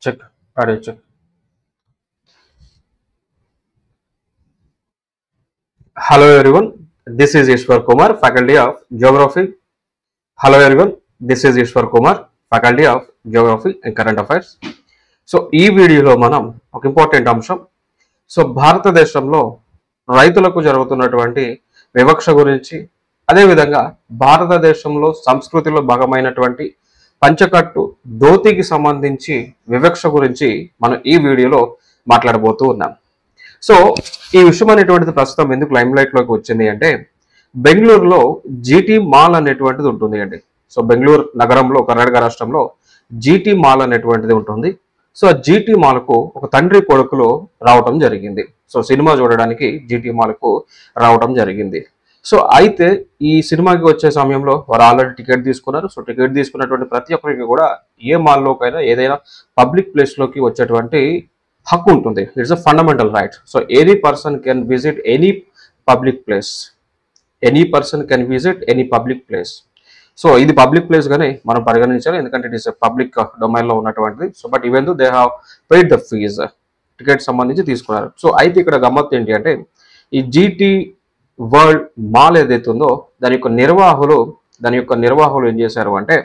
Check. Audio check. Hello everyone. This is Ishwar Kumar, Faculty of Geography. Hello everyone. This is Ishwar Kumar, Faculty of Geography and Current Affairs. So ఈ వీడియోలో మనం ఒక important అంశం భారతదేశంలో రైతులకు జరుగుతున్నటువంటి వివక్ష గురించి, అదేవిధంగా భారతదేశంలో సంస్కృతిలో భాగమైనటువంటి పంచకట్టు ధోతికి సంబంధించి వివక్ష గురించి మనం ఈ వీడియోలో మాట్లాడబోతూ ఉన్నాం. సో ఈ విషయం అనేటువంటిది ప్రస్తుతం ఎందుకు లైమ్ లైట్ లోకి వచ్చింది అంటే, బెంగళూరులో జీటీ మాల్ అనేటువంటిది ఉంటుంది అండి. సో బెంగళూరు నగరంలో, కర్ణాటక రాష్ట్రంలో జీటీ మాల్ అనేటువంటిది ఉంటుంది. సో జీటీ మాల్కు ఒక తండ్రి కొడుకులు రావటం జరిగింది. సో సినిమా చూడడానికి జీటీ మాల్కు రావటం జరిగింది. సో అయితే ఈ సినిమాకి వచ్చే సమయంలో వారు ఆల్రెడీ టికెట్ తీసుకున్నారు. సో టికెట్ తీసుకున్నటువంటి ప్రతి ఒక్కరికి కూడా ఏ మాల్లోకైనా ఏదైనా పబ్లిక్ ప్లేస్లోకి వచ్చేటువంటి హక్కు ఉంటుంది. It's a fundamental right. So any person can visit any public place. Any person can visit any public place. So ఇది పబ్లిక్ ప్లేస్ గానే మనం పరిగణించాలి, ఎందుకంటే ఇట్ ఈస్ పబ్లిక్ డొమైన్ లో ఉన్నటువంటిది. So but even though they have paid the fees, ticket సంబంధించి తీసుకున్నారు. So అయితే ఇక్కడ గమ్మత్ ఏంటి అంటే, ఈ జీటీ వరల్డ్ మాల్ ఏదైతే ఉందో దాని యొక్క నిర్వాహకులు ఏం చేశారు అంటే,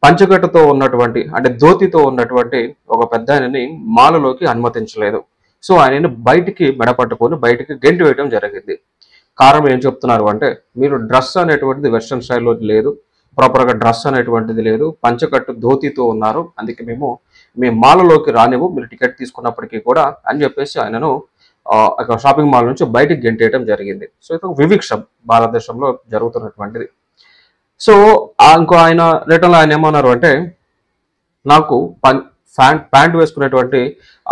పంచకట్టుతో ఉన్నటువంటి అంటే ధోతితో ఉన్నటువంటి ఒక పెద్ద ఆయనని మాలలోకి అనుమతించలేదు. సో ఆయనని బయటికి మెడపట్టుకొని బయటికి గెంటి వేయడం జరిగింది. కారణం ఏం చెప్తున్నారు అంటే, మీరు డ్రెస్ అనేటువంటిది వెస్ట్రన్ స్టైల్లో లేదు, ప్రాపర్గా డ్రెస్ అనేటువంటిది లేదు, పంచకట్టు ధోతితో ఉన్నారు, అందుకే మేము మాలలోకి రానివ్వు, మీరు టికెట్ తీసుకున్నప్పటికీ కూడా అని చెప్పేసి ఆయనను షాపింగ్ మాల్ నుంచి బయటికి గెంటేయడం జరిగింది. సో ఇది వివక్ష భారతదేశంలో జరుగుతున్నటువంటిది. సో ఇంకో ఆయన రిటర్న్లో ఆయన ఏమన్నారు అంటే, నాకు ప్యాంట్ వేసుకునేటువంటి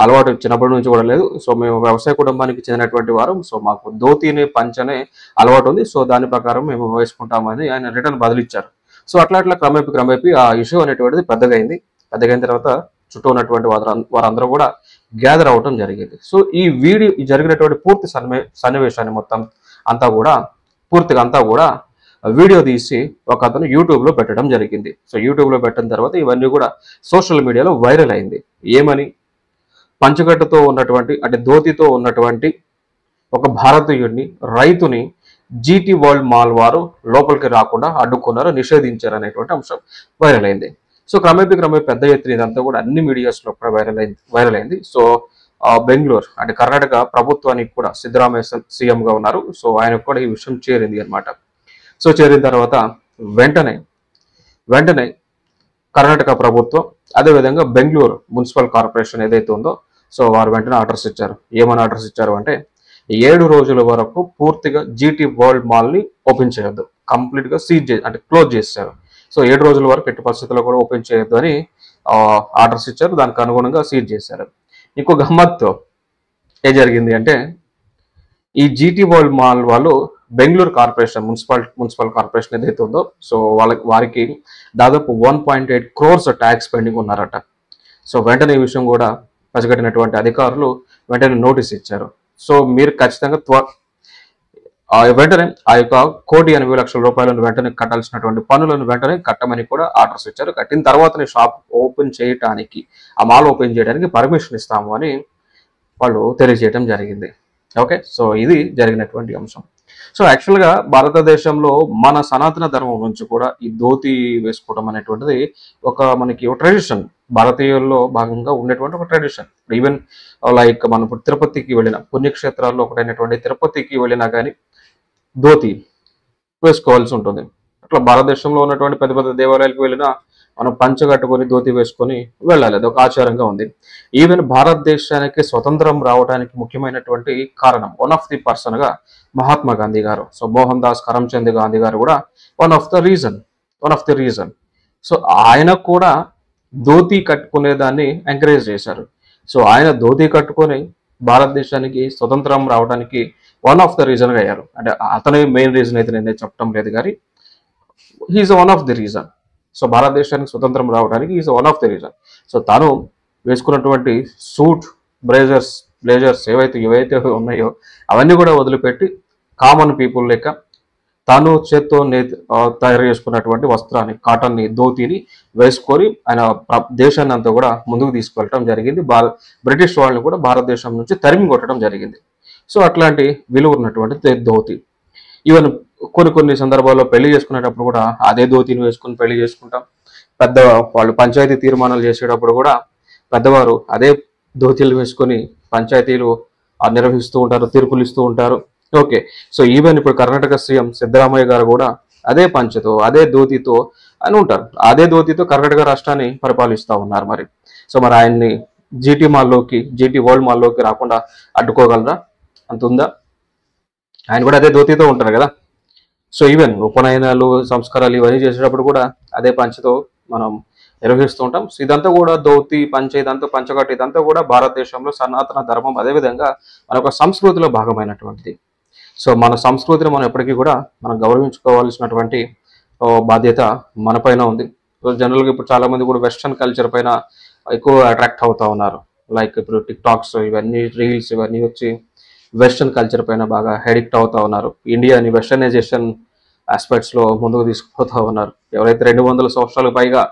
అలవాటు చిన్నప్పటి నుంచి కూడా లేదు. సో మేము వ్యవసాయ కుటుంబానికి చెందినటువంటి వారు. సో మాకు ధోతిని పంచనే అలవాటు ఉంది. సో దాని ప్రకారం మేము వేసుకుంటామని ఆయన రిటర్న్ బదిలిచ్చారు. సో అట్లా క్రమేపీ ఆ ఇష్యూ అనేటువంటిది పెద్దగైన తర్వాత చుట్టూ ఉన్నటువంటి వారందరూ కూడా గ్యాదర్ అవ్వటం జరిగింది. సో ఈ జరిగినటువంటి పూర్తి సన్నివేశాన్ని మొత్తం పూర్తిగా అంతా కూడా వీడియో తీసి ఒక అతను యూట్యూబ్లో పెట్టడం జరిగింది. సో యూట్యూబ్లో పెట్టిన తర్వాత ఇవన్నీ కూడా సోషల్ మీడియాలో వైరల్ అయింది. ఏమని, పంచకట్టుతో ఉన్నటువంటి అంటే ధోతితో ఉన్నటువంటి ఒక భారతీయుడిని, రైతుని జీటీ వరల్డ్ మాల్ వారు లోపలికి రాకుండా అడ్డుకున్నారు, నిషేధించారు అనేటువంటి అంశం వైరల్ అయింది. సో క్రమేపీ పెద్ద ఎత్తున ఇదంతా కూడా అన్ని మీడియాస్లో కూడా వైరల్ అయింది. సో బెంగళూరు అంటే కర్ణాటక ప్రభుత్వానికి కూడా సిద్ధరామయ్య సీఎంగా ఉన్నారు. సో ఆయనకు కూడా ఈ విషయం చేరింది అనమాట. సో చేరిన తర్వాత వెంటనే కర్ణాటక ప్రభుత్వం, అదేవిధంగా బెంగళూరు మున్సిపల్ కార్పొరేషన్ ఏదైతే ఉందో, సో వారు వెంటనే ఆర్డర్స్ ఇచ్చారు. ఏమని ఆర్డర్స్ ఇచ్చారు అంటే, 7 రోజుల వరకు పూర్తిగా జీటీ వరల్డ్ మాల్ని ఓపెన్ చేయొద్దు, కంప్లీట్గా క్లోజ్ చేశారు. సో 7 రోజుల వరకు ఎట్టి పరిస్థితుల్లో కూడా ఓపెన్ చేయొద్దు అని ఆర్డర్స్ ఇచ్చారు. దానికి అనుగుణంగా సీజ్ చేశారు. ఇంకో గమ్మత్తు ఏం జరిగింది అంటే, ఈ జీటీ వరల్డ్ మాల్ వాళ్ళు బెంగళూరు కార్పొరేషన్ మున్సిపల్ కార్పొరేషన్ ఏదైతే ఉందో, సో వారికి దాదాపు 1.8 crores ట్యాక్స్ పెండింగ్ ఉన్నారట. సో వెంటనే ఈ విషయం కూడా పసిగట్టినటువంటి అధికారులు వెంటనే నోటీస్ ఇచ్చారు. సో మీరు ఖచ్చితంగా వెంటనే ఆ యొక్క 1,80,00,000 రూపాయలను వెంటనే కట్టాల్సినటువంటి పనులను వెంటనే కట్టమని కూడా ఆర్డర్స్ ఇచ్చారు. కట్టిన తర్వాతనే షాప్ ఓపెన్ చేయడానికి, ఆ మాల్ ఓపెన్ చేయడానికి పర్మిషన్ ఇస్తాము అని వాళ్ళు తెలియజేయడం జరిగింది. ఓకే, సో ఇది జరిగినటువంటి అంశం. సో యాక్చువల్గా భారతదేశంలో మన సనాతన ధర్మం నుంచి కూడా ఈ ధోతి వేసుకోవడం అనేటువంటిది మనకి ఒక ట్రెడిషన్, భారతీయుల్లో భాగంగా ఉండేటువంటి ఒక ట్రెడిషన్. ఈవెన్ లైక్ మనం ఇప్పుడు తిరుపతికి వెళ్ళిన పుణ్యక్షేత్రాల్లో ఒకటైనటువంటి తిరుపతికి వెళ్ళినా కానీ ధోతి వేసుకోవాల్సి ఉంటుంది. అట్లా భారతదేశంలో ఉన్నటువంటి పెద్ద పెద్ద దేవాలయాలకు వెళ్ళినా మనం పంచ కట్టుకొని ధోతి వేసుకొని వెళ్ళాలి, అది ఒక ఆచారంగా ఉంది. ఈవెన్ భారతదేశానికి స్వతంత్రం రావడానికి ముఖ్యమైనటువంటి కారణం, వన్ ఆఫ్ ది పర్సన్ గా మహాత్మా గాంధీ గారు. సో మోహన్ దాస్ కరమ్చంద్ గాంధీ గారు కూడా one of the reason. So ఆయన కూడా ధోతి కట్టుకునేదాన్ని ఎంకరేజ్ చేశారు. సో ఆయన ధోతి కట్టుకొని భారతదేశానికి స్వతంత్రం రావడానికి వన్ ఆఫ్ ద రీజన్గా అయ్యారు. అంటే అతనే మెయిన్ రీజన్ అయితే నేనే చెప్పడం లేదు, కానీ he is one of the reason. So భారతదేశానికి స్వతంత్రం రావడానికి is one of the reason. So తాను వేసుకున్నటువంటి సూట్, బ్లేజర్స్ ఏవైతే ఉన్నాయో అవన్నీ కూడా వదిలిపెట్టి కామన్ పీపుల్ లెక్క తాను చేత్తో తయారు చేసుకున్నటువంటి వస్త్రాన్ని, కాటన్ని, ధోతిని వేసుకొని ఆయన దేశాన్ని అంతా కూడా ముందుకు తీసుకెళ్ళటం జరిగింది. బ్రిటిష్ వాళ్ళని కూడా భారతదేశం నుంచి తరిమి కొట్టడం జరిగింది. సో అట్లాంటి విలువ ఉన్నటువంటి ధోతి. ఈవెన్ కొన్ని సందర్భాల్లో పెళ్లి చేసుకునేటప్పుడు కూడా అదే ధోతిని వేసుకుని పెళ్లి చేసుకుంటాం. పెద్ద వాళ్ళు పంచాయతీ తీర్మానాలు చేసేటప్పుడు కూడా పెద్దవారు అదే ధోతీలు వేసుకొని పంచాయతీలు నిర్వహిస్తూ ఉంటారు, తీర్పులు ఇస్తూ ఉంటారు. ఓకే, సో ఈవెన్ ఇప్పుడు కర్ణాటక సీఎం సిద్ధరామయ్య గారు కూడా అదే పంచతో, అదే ధోతితో అని ఉంటారు. అదే ధోతితో కర్ణాటక రాష్ట్రాన్ని పరిపాలిస్తూ ఉన్నారు. సో మరి ఆయన్ని జీటీ వరల్డ్ మాల్లోకి రాకుండా అడ్డుకోగలరా? అంత ఉందా? ఆయన కూడా అదే ధోతితో ఉంటారు కదా. సో ఈవెన్ ఉపనయనాలు, సంస్కారాలు ఇవన్నీ చేసేటప్పుడు కూడా అదే పంచతో మనం నిర్వహిస్తూ ఉంటాం. సో ఇదంతా కూడా ధోతి, పంచ, ఇదంతా పంచకట్టు, ఇదంతా కూడా భారతదేశంలో సనాతన ధర్మం, అదేవిధంగా మన యొక్క సంస్కృతిలో భాగమైనటువంటిది. సో మన సంస్కృతిని మనం ఎప్పటికీ కూడా మనం గౌరవించుకోవాల్సినటువంటి బాధ్యత మన పైన ఉంది. సో జనరల్గా ఇప్పుడు చాలా మంది కూడా వెస్ట్రన్ కల్చర్ పైన ఎక్కువ అట్రాక్ట్ అవుతా ఉన్నారు. లైక్ ఇప్పుడు టిక్టాక్స్, ఇవన్నీ రీల్స్ ఇవన్నీ వచ్చి వెస్ట్రన్ కల్చర్ పైన బాగా అడిక్ట్ అవుతా ఉన్నారు. ఇండియాని వెస్టర్నైజేషన్ ఆస్పెక్ట్స్లో ముందుకు తీసుకుపోతా ఉన్నారు. ఎవరైతే 200 సంవత్సరాలకు పైగా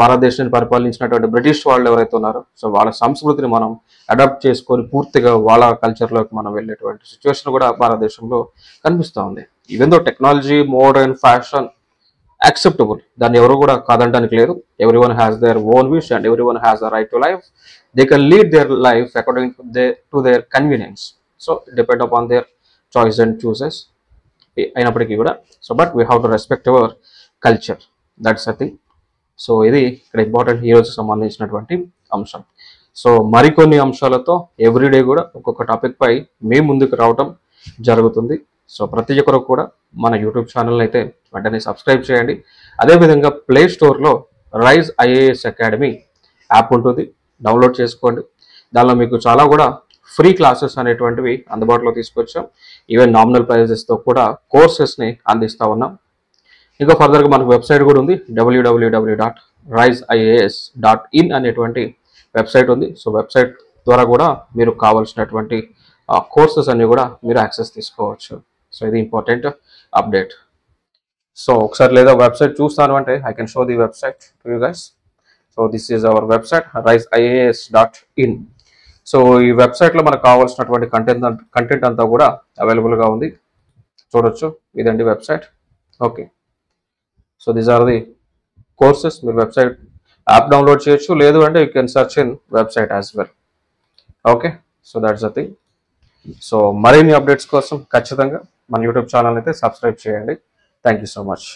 భారతదేశాన్ని పరిపాలించినటువంటి బ్రిటిష్ వాళ్ళు ఎవరైతే ఉన్నారో, సో వాళ్ళ సంస్కృతిని మనం అడాప్ట్ చేసుకొని పూర్తిగా వాళ్ళ కల్చర్లోకి మనం వెళ్ళేటువంటి సిచ్యువేషన్ కూడా భారతదేశంలో కనిపిస్తూ ఉంది. Even though technology, modern, fashion acceptable, దాన్ని ఎవరు కూడా కాదంటానికి లేదు. Everyone has their own wish and everyone has the right to life. They can lead their life according to their convenience. So it depends upon their choice and choices. అయినప్పటికీ కూడా so but we have to respect our culture. That's a thing. So ఇది ఇక్కడ important ఈ రోజుకి సంబంధించినటువంటి అంశం. So మరికొన్ని అంశాలతో ఎవ్రీడే కూడా ఒక్కొక్క టాపిక్ పై మేము ముందుకు రావటం జరుగుతుంది. సో ప్రతి ఒక్కరు కూడా మన యూట్యూబ్ ఛానల్ అయితే వెంటనే సబ్స్క్రైబ్ చేయండి. అదేవిధంగా ప్లే స్టోర్లో రైజ్ ఐఏఎస్ అకాడమీ యాప్ ఉంటుంది, డౌన్లోడ్ చేసుకోండి. దానిలో మీకు చాలా కూడా ఫ్రీ క్లాసెస్ అనేటువంటివి అందుబాటులో తీసుకొచ్చాం. ఈవెన్ నామినల్ ప్రైజెస్తో కూడా కోర్సెస్ని అందిస్తూ ఉన్నాం. ఇంకా ఫర్దర్గా మనకు వెబ్సైట్ కూడా ఉంది, www.riseias.in అనేటువంటి వెబ్సైట్ ఉంది. సో వెబ్సైట్ ద్వారా కూడా మీరు కావాల్సినటువంటి కోర్సెస్ అన్ని కూడా మీరు యాక్సెస్ తీసుకోవచ్చు. సో ఇది ఇంపార్టెంట్ అప్డేట్. సో ఒకసారి లేదా వెబ్సైట్ చూస్తాను అంటే I can show the website to you guys. So this is our website riseias.in. So ఈ వెబ్సైట్లో మనకు కావాల్సినటువంటి కంటెంట్ అంతా కూడా అవైలబుల్గా ఉంది, చూడొచ్చు. ఇదండి website. Okay, so these are the courses. మీరు వెబ్సైట్ యాప్ డౌన్లోడ్ చేయొచ్చు, లేదు అంటే you can search in website as well. Okay, so that's the thing. So మరిన్ని అప్డేట్స్ కోసం ఖచ్చితంగా మన యూట్యూబ్ ఛానల్ అయితే సబ్స్క్రైబ్ చేయండి. Thank you so much.